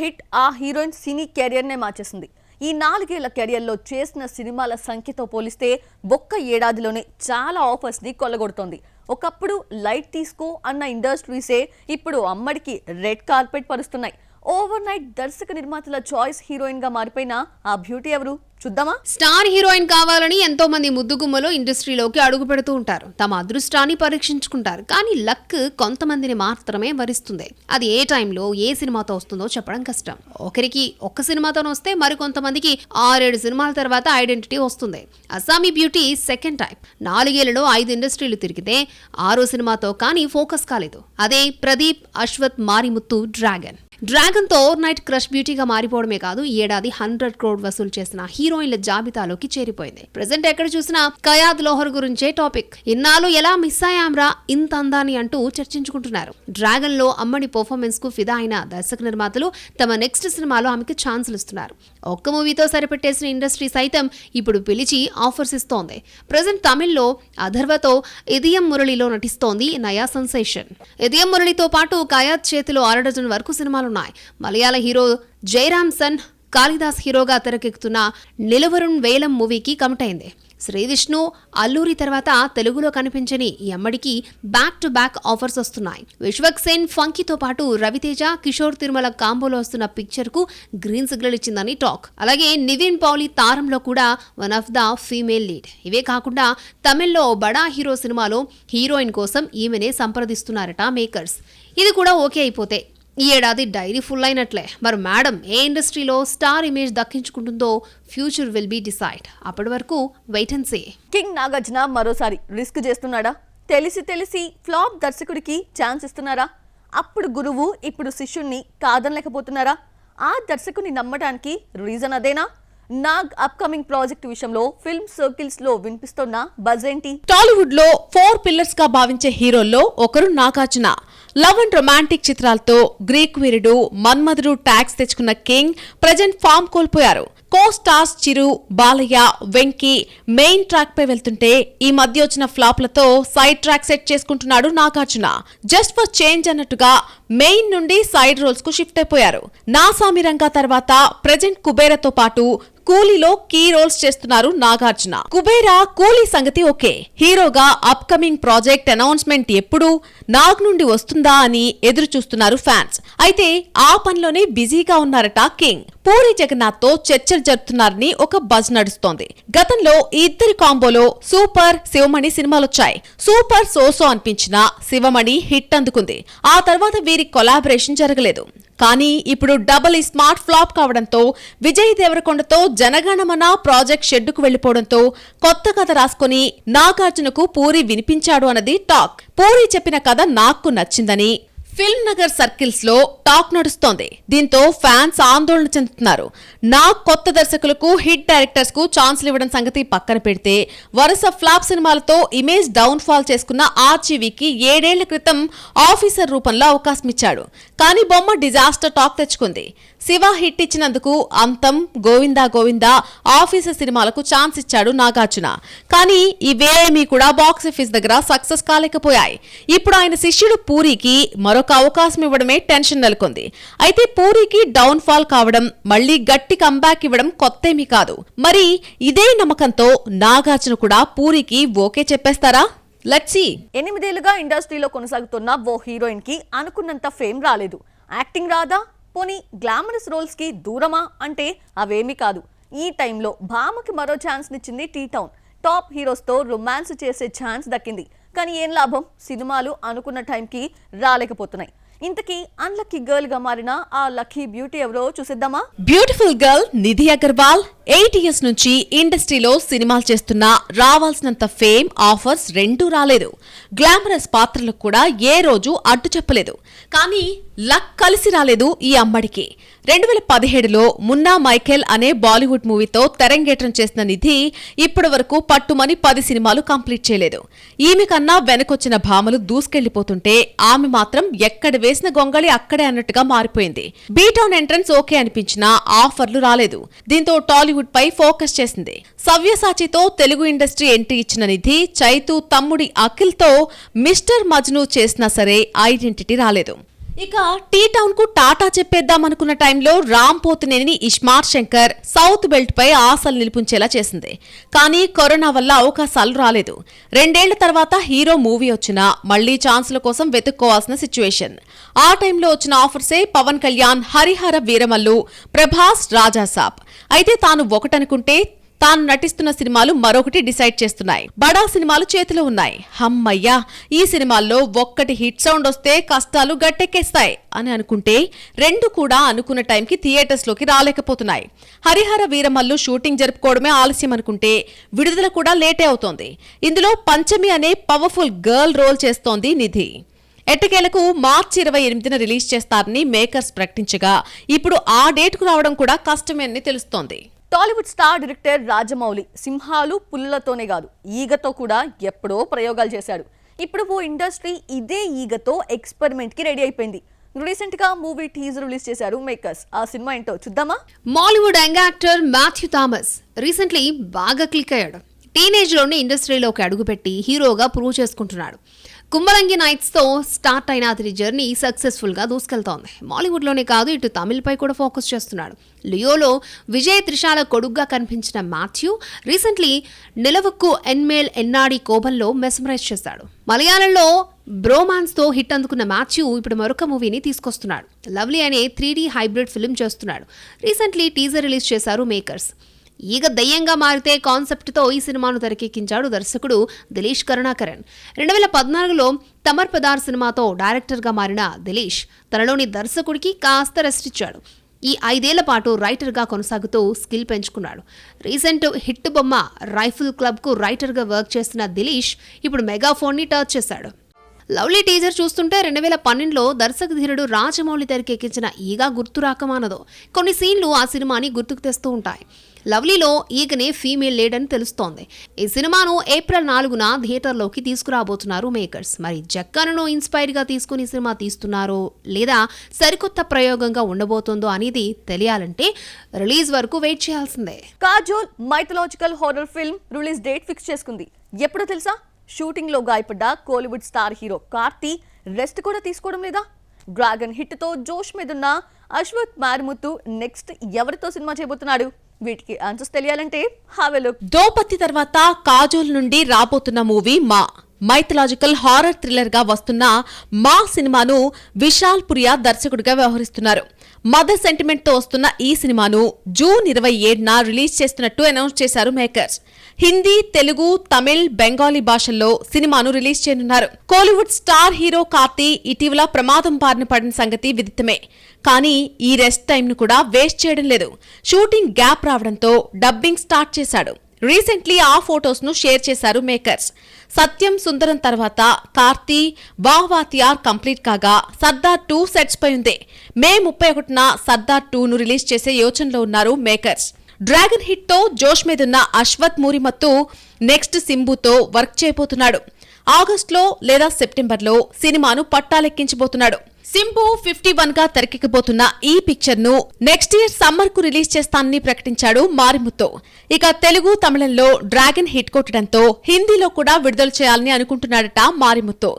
Hit ఆ heroine సినీ కెరియర్నే మార్చేసింది. ఈ 4 ఏళ్ల కెరియర్లో చేసిన సినిమాల సంఖ్యతో పోలిస్తే ఒక్క ఏడాదిలోనే చాలా ఆఫర్స్ని కొల్లగొడుతోంది. ఒకప్పుడు లైట్ తీసుకో అన్న ఇండస్ట్రీసే ఇప్పుడు అమ్మడికి రెడ్ కార్పెట్ పరుస్తున్నాయి. ఓవర్ నైట్ దర్శక నిర్మాతల చాయిస్ హీరోయిన్ గా మారిపోయిన ఆ బ్యూటీ ఎవరు చూద్దామా? స్టార్ హీరోయిన్ కావాలని ఎంతో మంది ముద్దుగుమ్మలో ఇండస్ట్రీలోకి అడుగు పెడుతూ ఉంటారు. తమ అదృష్టాన్ని పరీక్షించుకుంటారు. కానీ లక్ కొంతమందిని మాత్రమే వరిస్తుంది. అది ఏ టైంలో ఏ సినిమాతో వస్తుందో చెప్పడం కష్టం. ఒకరికి ఒక్క సినిమాతో వస్తే మరికొంతమందికి 6-7 సినిమాల తర్వాత ఐడెంటిటీ వస్తుంది. Assamese beauty second type. 4 ఏళ్లలో 5 ఇండస్ట్రీలు తిరిగితే 6వ సినిమాతో కానీ ఫోకస్ కాలేదు. అదే ప్రదీప్ అశ్వత్ మారిముత్తు డ్రాగన్ తో ఓవర్ నైట్ క్రష్ బ్యూటీగా మారిపోవడమే కాదు, ఈ ఏడాది 100 crore వసూలు చేసిన హీరోయిన్ల జాబితాలోకి చేరిపోయింది. ప్రెజెంట్ ఎక్కడ చూసినా కయాద్ లోహర్ గురించే టాపిక్. ఇన్నాళ్ళు ఎలా మిస్ అయ్యాంరా ఇంత అందాన్ని అంటూ చర్చించుకుంటున్నారు. డ్రాగన్ లో అమ్మడి పర్ఫార్మెన్స్ కు ఫిదా అయిన దర్శక నిర్మాతలు తమ నెక్స్ట్ సినిమాలో ఆమెకు ఛాన్సులు ఇస్తున్నారు. ఒక్క మూవీతో సరిపెట్టేసిన ఇండస్ట్రీ సైతం ఇప్పుడు పిలిచి ఆఫర్స్ ఇస్తోంది. ప్రెజెంట్ తమిళ్లో అథర్వతో ఇదియం మురళిలో నటిస్తోంది నయా సెన్సేషన్. ఇదియం మురళితో పాటు కయాద్ చేతిలో 6 డజన్ వరకు సినిమాలు ఉన్నాయి. మలయాళ హీరో జయరామ్ సన్ కాళిదాస్ హీరోగా తెరకెక్కుతున్న నిలవరుణ్ వేలం మూవీకి కమిట్ అయింది. శ్రీ విష్ణు అల్లూరి తర్వాత తెలుగులో కనిపించని ఈ అమ్మడికి బ్యాక్ టు బ్యాక్ ఆఫర్స్ వస్తున్నాయి. విశ్వక్ సేన్ ఫంకీతో పాటు రవితేజ కిషోర్ తిరుమల కాంబోలో వస్తున్న పిక్చర్ కు గ్రీన్ సిగ్నల్ ఇచ్చిందని టాక్. అలాగే నివిన్ పౌలి తారంలో కూడా one of the female lead. ఇవే కాకుండా తమిళ్లో బడా హీరో సినిమాలో హీరోయిన్ కోసం ఈమెనే సంప్రదిస్తున్నారట మేకర్స్. ఇది కూడా ఓకే అయిపోతే ఈ ఏడాది డైరీ ఫుల్ అయినట్లే. మరి మేడం ఏ ఇండస్ట్రీలో స్టార్ ఇమేజ్ దక్కించుకుంటుందో ఫ్యూచర్ విల్ బి డిసైడ్. అప్పటి వరకు wait and see. King Nagarjuna మరోసారి రిస్క్ చేస్తున్నాడా? తెలిసి ఫ్లాప్ దర్శకుడికి ఛాన్స్ ఇస్తున్నారా? అప్పుడు గురువు ఇప్పుడు శిష్యుణ్ణి కాదనలేకపోతున్నారా? ఆ దర్శకుని నమ్మడానికి రీజన్ అదేనా? నాగ్ అప్కమింగ్ ప్రాజెక్ట్ విషయంలో ఫిల్మ్ సర్కిల్స్ లో వినిపిస్తున్న బజ్ ఏంటి? టాలీవుడ్ లో 4 పిల్లర్స్ గా భావించే హీరోల్లో ఒకరు నాగార్జున. లవ్ అండ్ రొమాంటిక్ చిత్రాలతో గ్రీక్ వీరుడు మన్మధుడు ట్యాగ్స్ తెచ్చుకున్న కింగ్ ప్రజెంట్ ఫామ్ కోల్పోయారు. కో స్టార్స్ చిరు, బాలయ్య, వెంకీ మెయిన్ ట్రాక్ పై వెళ్తుంటే ఈ మధ్య వచ్చిన ఫ్లాప్లతో సైడ్ ట్రాక్ సెట్ చేసుకుంటున్నాడు నాగార్జున. జస్ట్ ఫర్ చేంజ్ అన్నట్టుగా మెయిన్ నుండి సైడ్ రోల్స్ కు షిఫ్ట్ అయిపోయారు. నాసామి రంగా తర్వాత ప్రజెంట్ కుబేరతో పాటు కూలీలో కీ రోల్స్ చేస్తున్నారు నాగార్జున. కుబేరా కూలీ సంగతి ఓకే. హీరోగా అప్కమింగ్ ప్రాజెక్ట్ అనౌన్స్మెంట్ ఎప్పుడు నాగ్ నుండి వస్తుందా అని ఎదురు చూస్తున్నారు ఫ్యాన్స్. అయితే ఆ పనిలోనే బిజీగా ఉన్నారట కింగ్. పూరి జగన్నాథ్ తో చర్చలు జరుపుతున్నారని ఒక బజ్ నడుస్తోంది. గతంలో ఈ ఇద్దరి కాంబోలో సూపర్, శివమణి సినిమాలొచ్చాయి. సూపర్ సోసో అనిపించిన శివమణి హిట్ అందుకుంది. ఆ తర్వాత వీరి కొలాబరేషన్ జరగలేదు. కానీ ఇప్పుడు డబుల్ స్మార్ట్ ఫ్లాప్ కావడంతో విజయ్ దేవరకొండతో జనగణమన ప్రాజెక్ట్ షెడ్డుకు వెళ్లిపోవడంతో కొత్త కథ రాసుకుని నాగార్జునకు పూరి వినిపించాడు అన్నది టాక్. పూరి చెప్పిన కథ నాకు నచ్చిందని ఫిల్మ్ నగర్ సర్కిల్స్ లో టాక్ నడుస్తోంది. దీంతో ఫ్యాన్స్ ఆందోళన చెందుతున్నారు. నాగ్ కొత్త దర్శకులకు, హిట్ డైరెక్టర్స్ కు ఛాన్స్లు ఇవ్వడం సంగతి పక్కన పెడితే వరుస ఫ్లాప్ సినిమాలతో ఇమేజ్ డౌన్ ఫాల్ చేసుకున్న ఆర్జీవీకి 7 ఏళ్ల క్రితం ఆఫీసర్ రూపంలో అవకాశం ఇచ్చాడు. కానీ బొమ్మ డిజాస్టర్ టాక్ తెచ్చుకుంది. శివ హిట్ ఇచ్చినందుకు అంతం, గోవిందా గోవిందా, ఆఫీసర్ సినిమాలకు ఛాన్స్ ఇచ్చాడు నాగార్జున. కానీ ఇవేమీ కూడా బాక్సాఫీస్ దగ్గర సక్సెస్ కాలేకపోయాయి. ఇప్పుడు ఆయన శిష్యుడు పూరికి మరొక అవకాశం ఇవ్వడమే టెన్షన్ నెలకొంది. అయితే పూరికి డౌన్ ఫాల్ కావడం, మళ్లీ గట్టి కంబ్యాక్ ఇవ్వడం కొత్తేమీ కాదు. మరి ఇదే నమ్మకంతో నాగార్జున కూడా పూరికి ఓకే చెప్పేస్తారా? Let's see. 8 ఏళ్లుగా ఇండస్ట్రీలో కొనసాగుతున్న ఓ హీరోయిన్ కి అనుకున్నంత ఫేమ్ రాలేదు. యాక్టింగ్ రాదా? పోనీ గ్లామరస్ రోల్స్ కి దూరమా అంటే అవేమీ కాదు. ఈ టైంలో భామకి మరో ఛాన్స్ నిచ్చింది టీ టౌన్. టాప్ హీరోస్ తో రొమాన్స్ చేసే ఛాన్స్ దక్కింది. కానీ ఏం లాభం, సినిమాలు అనుకున్న టైంకి రాలేకపోతున్నాయి. ఇంతకీ అన్లక్కీ గర్ల్ గా మారిన ఆ లక్కీ బ్యూటీ ఎవరో చూసేద్దామా? Beautiful girl Nidhi Agarwal 8 years నుంచి ఇండస్ట్రీలో సినిమాలు చేస్తున్నా రావాల్సినంత ఫేమ్, ఆఫర్స్ రెండూ రాలేదు. గ్లామరస్ పాత్రలకు కూడా ఏ రోజు అడ్డు చెప్పలేదు. కానీ లక్ కలిసి రాలేదు ఈ అమ్మడికి. 2017లో మున్నా మైఖేల్ అనే బాలీవుడ్ మూవీతో తెరంగేట్రం చేసిన నిధి ఇప్పటి వరకు పట్టుమని 10 సినిమాలు కంప్లీట్ చేయలేదు. ఈమె కన్నా వెనకొచ్చిన భామలు దూసుకెళ్లిపోతుంటే ఆమె మాత్రం ఎక్కడ వేసిన గొంగళి అక్కడే అన్నట్టుగా మారిపోయింది. బీటౌన్ ఎంట్రన్స్ ఓకే అనిపించినా ఆఫర్లు రాలేదు. దీంతో టాలీవుడ్ పై ఫోకస్ చేసింది. సవ్యసాచితో తెలుగు ఇండస్ట్రీ ఎంట్రీ ఇచ్చిన నిధి చైతు తమ్ముడి అఖిల్ తో మిస్టర్ మజ్ను చేసినా సరే ఐడెంటిటీ రాలేదు. ఇక టీ టౌన్ కు టాటా చెప్పేద్దాం అనుకున్న టైంలో రామ్ పోతినేని ఇస్మార్ట్ శంకర్ సౌత్ బెల్ట్ పై ఆశలు నిలిపించేలా చేసింది. కానీ కరోనా వల్ల అవకాశాలు రాలేదు. 2 ఏళ్ల తర్వాత హీరో మూవీ వచ్చినా మళ్లీ ఛాన్సుల కోసం వెతుక్కోవాల్సిన సిచ్యువేషన్. ఆ టైంలో వచ్చిన ఆఫర్సే పవన్ కళ్యాణ్, హరిహర వీరమల్లు, ప్రభాస్, రాజాసాబ్. అయితే తాను ఒకటనుకుంటే తాను నటిస్తున్న సినిమాలు మరొకటి డిసైడ్ చేస్తున్నాయి. బడా సినిమాలు చేతిలో ఉన్నాయి. హమ్మయ్యా, ఈ సినిమాల్లో ఒక్కటి హిట్ సౌండ్ వస్తే కష్టాలు గట్టెక్కేస్తాయి అని అనుకుంటే 2 కూడా అనుకున్న టైంకి థియేటర్స్ లోకి రాలేకపోతున్నాయి. హరిహర వీరమల్లు షూటింగ్ జరుపుకోవడమే ఆలస్యం అనుకుంటే విడుదల కూడా లేటే అవుతోంది. ఇందులో పంచమి అనే పవర్ఫుల్ గర్ల్ రోల్ చేస్తోంది నిధి. ఎట్టకేలకు మార్చి 28న రిలీజ్ చేస్తారని మేకర్స్ ప్రకటించగా ఇప్పుడు ఆ డేట్కు రావడం కూడా కష్టమే అని తెలుస్తోంది. టాలీవుడ్ స్టార్ డైరెక్టర్ రాజమౌళి సింహాలు పులులతోనే కాదు ఈగతో కూడా ఎప్పుడో ప్రయోగాలు చేశాడు. ఇప్పుడు ఓ ఇండస్ట్రీ ఇదే ఈగతో ఎక్స్పెరిమెంట్ కి రెడీ అయిపోయింది. రీసెంట్ గా మూవీ టీజర్ రిలీజ్ చేశారు మేకర్స్. ఆ సినిమా ఏంటో చూద్దామా? Mollywood young actor Matthew Thomas recently బాగా క్లిక్ అయ్యాడు. టీనేజ్ లోనే ఇండస్ట్రీలోకి అడుగుపెట్టి హీరోగా ప్రూవ్ చేసుకుంటున్నాడు. కుంభలంగి నైట్స్ తో స్టార్ట్ అయిన అతని జర్నీ సక్సెస్ఫుల్ గా దూసుకెళ్తోంది. మాలీవుడ్ లోనే కాదు, ఇటు తమిళ్ పై కూడా ఫోకస్ చేస్తున్నాడు. లియోలో విజయ్ త్రిషాల కొడుగ్గా కనిపించిన మాథ్యూ రీసెంట్లీ నిలవక్కు ఎన్మేల్ ఎన్నాడి కోపంలో మెస్మరైజ్ చేశాడు. మలయాళంలో బ్రోమాన్స్ తో హిట్ అందుకున్న మాథ్యూ ఇప్పుడు మరొక మూవీని తీసుకొస్తున్నాడు. లవ్లీ అనే 3D హైబ్రిడ్ ఫిల్మ్ చేస్తున్నాడు. రీసెంట్లీ టీజర్ రిలీజ్ చేశారు మేకర్స్. ఈగ దయ్యంగా మారితే కాన్సెప్ట్తో ఈ సినిమాను తెరకెక్కించాడు దర్శకుడు దిలీష్ కరుణాకరన్. 2014లో తమర్పదార్ సినిమాతో డైరెక్టర్గా మారిన దిలీష్ తనలోని దర్శకుడికి కాస్త రెస్ట్ ఇచ్చాడు. ఈ 5 ఏళ్ల పాటు రైటర్గా కొనసాగుతూ స్కిల్ పెంచుకున్నాడు. రీసెంట్ హిట్ బొమ్మ రైఫిల్ క్లబ్కు రైటర్గా వర్క్ చేసిన దిలీష్ ఇప్పుడు మెగాఫోన్ని టచ్ చేశాడు. లవ్లీ టీజర్ చూస్తుంటే 2012లో దర్శక ధీరుడు రాజమౌళి తెరకెక్కించిన ఈగ గుర్తురాకమానదో. కొన్ని సీన్లు ఆ సినిమాని గుర్తుకు తెస్తూ ఉంటాయి. లవ్లీలో ఈగనే ఫీమేల్ లీడ్ అని తెలుస్తోంది. ఈ సినిమాను ఏప్రిల్ 4న థియేటర్లోకి తీసుకురాబోతున్నారు మేకర్స్. మరి జక్కనను ఇన్స్పైర్ గా తీసుకుని సినిమా తీస్తున్నారో లేదా సరికొత్త ప్రయోగంగా ఉండబోతుందో అనేది తెలియాలంటే రిలీజ్ వరకు వెయిట్ చేయాల్సిందే. Kajol mythological horror film release date fix చేసుకుంది. ఎప్పుడో తెలుసా? షూటింగ్ లో గాయపడ్డ Kollywood star hero Karthi rest కూడా తీసుకోవడం లేదా? డ్రాగన్ హిట్ తో జోష్ మీదున్న అశ్వత్ మారిముత్తు నెక్స్ట్ ఎవరితో సినిమా చేయబోతున్నాడు? వీటికి ఆన్సర్స్ తెలియాలంటే హావ్ ఎ లుక్. దోపత్తి తర్వాత కాజోల్ నుండి రాబోతున్న మూవీ మా. మైథలాజికల్ హారర్ థ్రిల్లర్ గా వస్తున్న మా సినిమాను విశాల్ పురియా దర్శకుడిగా వ్యవహరిస్తున్నారు. మదర్ సెంటిమెంట్ తో వస్తున్న ఈ సినిమాను జూన్ 27న రిలీజ్ చేస్తున్నట్టు అనౌన్స్ చేశారు మేకర్స్. హిందీ, తెలుగు, తమిళ్, బెంగాలీ భాషల్లో సినిమాను రిలీజ్ చేయనున్నారు. కోలీవుడ్ స్టార్ హీరో కార్తీ ఇటీవల ప్రమాదం బారిన పడిన సంగతి విదితమే. కానీ ఈ రెస్ట్ టైం ను కూడా వేస్ట్ చేయడం లేదు. షూటింగ్ గ్యాప్ రావడంతో డబ్బింగ్ స్టార్ట్ చేశాడు. రీసెంట్లీ ఆ ఫొటోస్ ను షేర్ చేశారు మేకర్స్. సత్యం సుందరం తర్వాత కార్తీ వాహ్వాతియార్ కంప్లీట్ కాగా సర్దార్ 2 సెట్స్ పై ఉంది. మే 31న సర్దార్ 2ను రిలీజ్ చేసే యోచనలో ఉన్నారు మేకర్స్. డ్రాగన్ హిట్ తో జోష్ మీదున్న అశ్వత్ మూరిమత్తు నెక్స్ట్ సింబుతో వర్క్ చేయబోతున్నాడు. ఆగస్టులో లేదా సెప్టెంబర్లో సినిమాను పట్టాలెక్కించబోతున్నాడు. సింబు 51 గా తెరకెక్కబోతున్న ఈ పిక్చర్ ను నెక్స్ట్ ఇయర్ సమ్మర్ కు రిలీజ్ చేస్తానని ప్రకటించాడు మారిముత్తు. ఇక తెలుగు, తమిళంలో డ్రాగన్ హిట్ కొట్టడంతో హిందీలో కూడా విడుదల చేయాలని అనుకుంటున్నాడట మారిముత్తు.